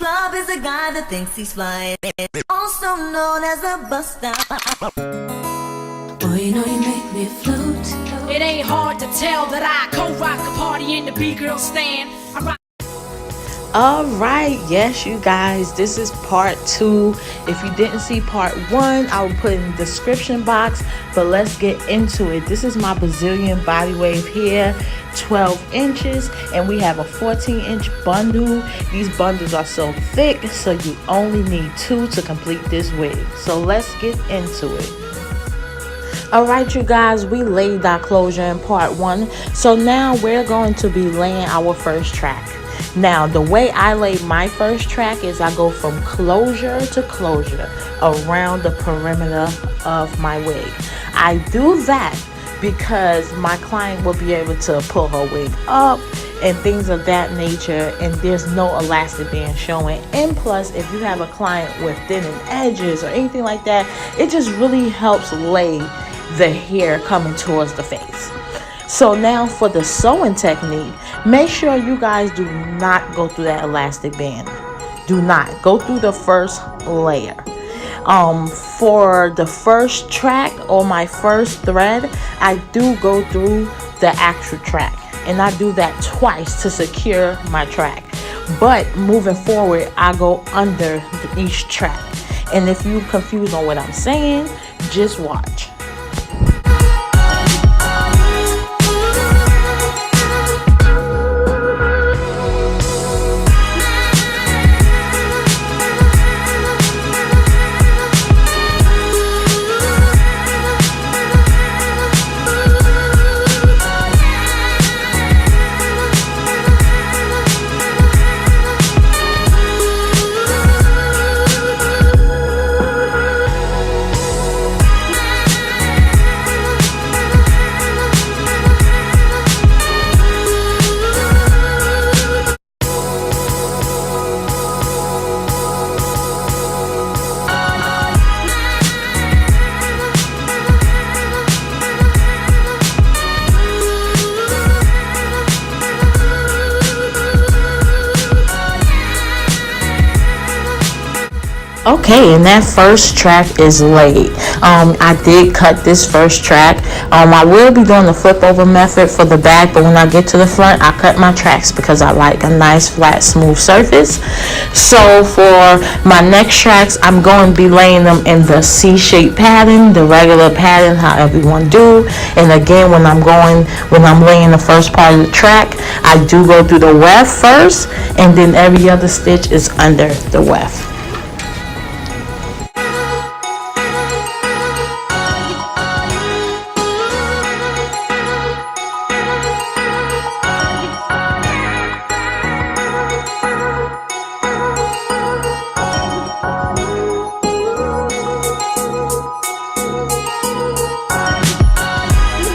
Love is a guy that thinks he's flying, also known as a buster. Boy, you know you make me float. It ain't hard to tell that I co-rock a party in the B-girl stand. Alright, yes you guys, this is part 2. If you didn't see part 1, I will put in the description box, but let's get into it. This is my Brazilian body wave here, 12 inches, and we have a 14-inch bundle. These bundles are so thick, so you only need 2 to complete this wig. So let's get into it. Alright you guys, we laid our closure in part 1, so now we're going to be laying our first track. Now, the way I lay my first track is I go from closure to closure around the perimeter of my wig. I do that because my client will be able to pull her wig up and things of that nature, and there's no elastic band showing. And plus, if you have a client with thinning edges or anything like that, it just really helps lay the hair coming towards the face. So now for the sewing technique, make sure you guys do not go through that elastic band. Do not go through the first layer. For the first track or my first thread, I do go through the actual track, and I do that twice to secure my track. But moving forward, I go under each track. And if you're confused on what I'm saying, just watch. Okay, and that first track is laid. I did cut this first track. I will be doing the flip over method for the back, but when I get to the front, I cut my tracks because I like a nice flat smooth surface. So for my next tracks, I'm going to be laying them in the C-shaped pattern, the regular pattern, how everyone do. And again, when I'm laying the first part of the track, I do go through the weft first, and then every other stitch is under the weft.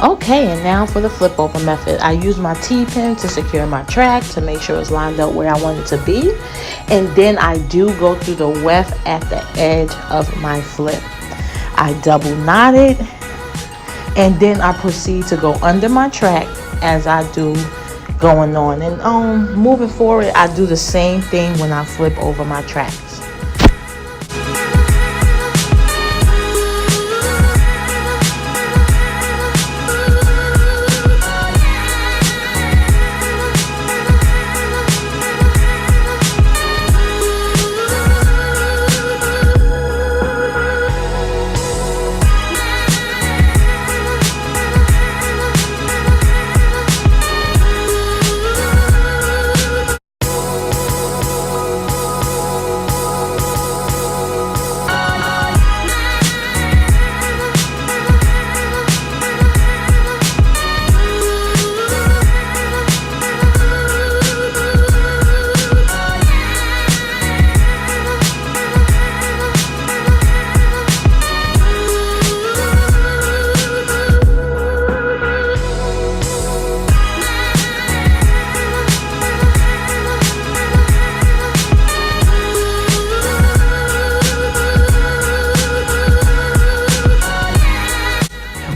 Okay, and now for the flip over method. I use my T-pin to secure my track to make sure it's lined up where I want it to be. And then I do go through the weft at the edge of my flip. I double knot it, and then I proceed to go under my track as I do going on. And moving forward, I do the same thing when I flip over my tracks.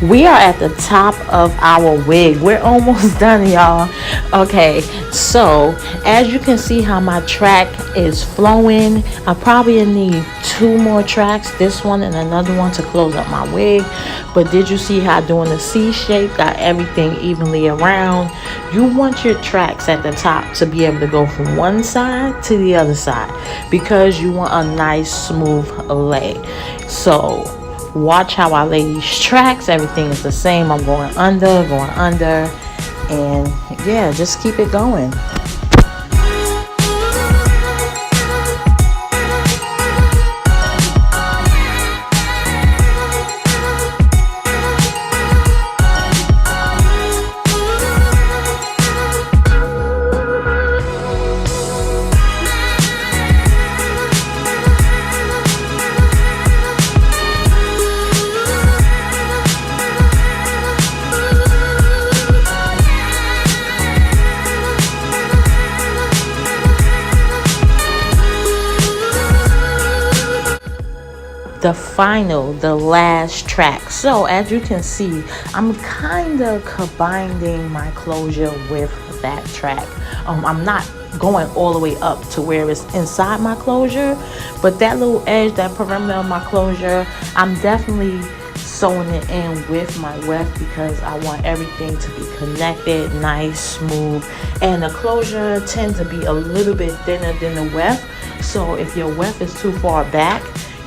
We are at the top of our wig. We're almost done, y'all. Okay, So as you can see how my track is flowing, I probably need 2 more tracks, this one and another one, to close up my wig. But did you see how doing the C shape got everything evenly around? You want your tracks at the top to be able to go from one side to the other side, because you want a nice smooth lay. So watch how I lay these tracks. Everything is the same. I'm going under, and yeah, just keep it going. The last track. So as you can see, I'm kind of combining my closure with that track. I'm not going all the way up to where it's inside my closure, but that little edge, that perimeter of my closure, I'm definitely sewing it in with my weft, because I want everything to be connected, nice, smooth. And the closure tends to be a little bit thinner than the weft, so if your weft is too far back,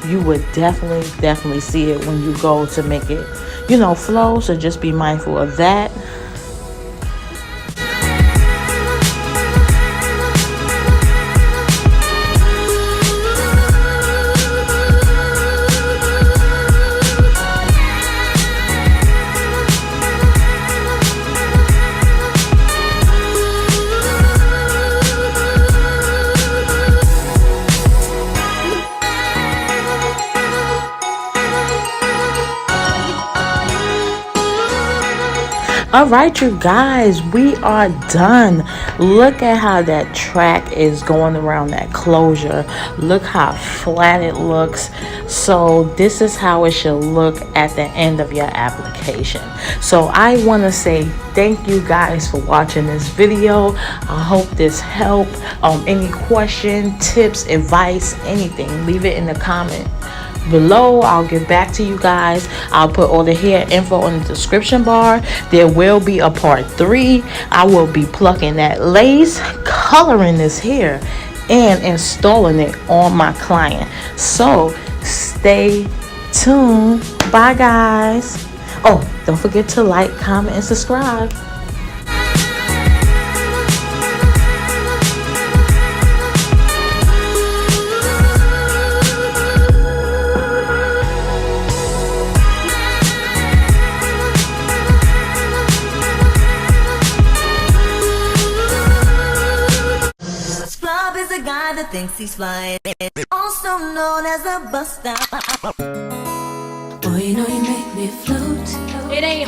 you would definitely see it when you go to make it, flow. So just be mindful of that. All right, you guys, we are done. Look at how that track is going around that closure. Look how flat it looks. So this is how it should look at the end of your application. So I want to say thank you guys for watching this video. I hope this helped. Any question, tips, advice, anything, leave it in the comment below. I'll get back to you guys. I'll put all the hair info in the description bar. There will be a part 3. I will be plucking that lace, coloring this hair, and installing it on my client. So stay tuned. Bye guys. Oh, don't forget to like, comment, and subscribe. The guy that thinks he's flying, also known as a buster. Boy, you know you make me float. It ain't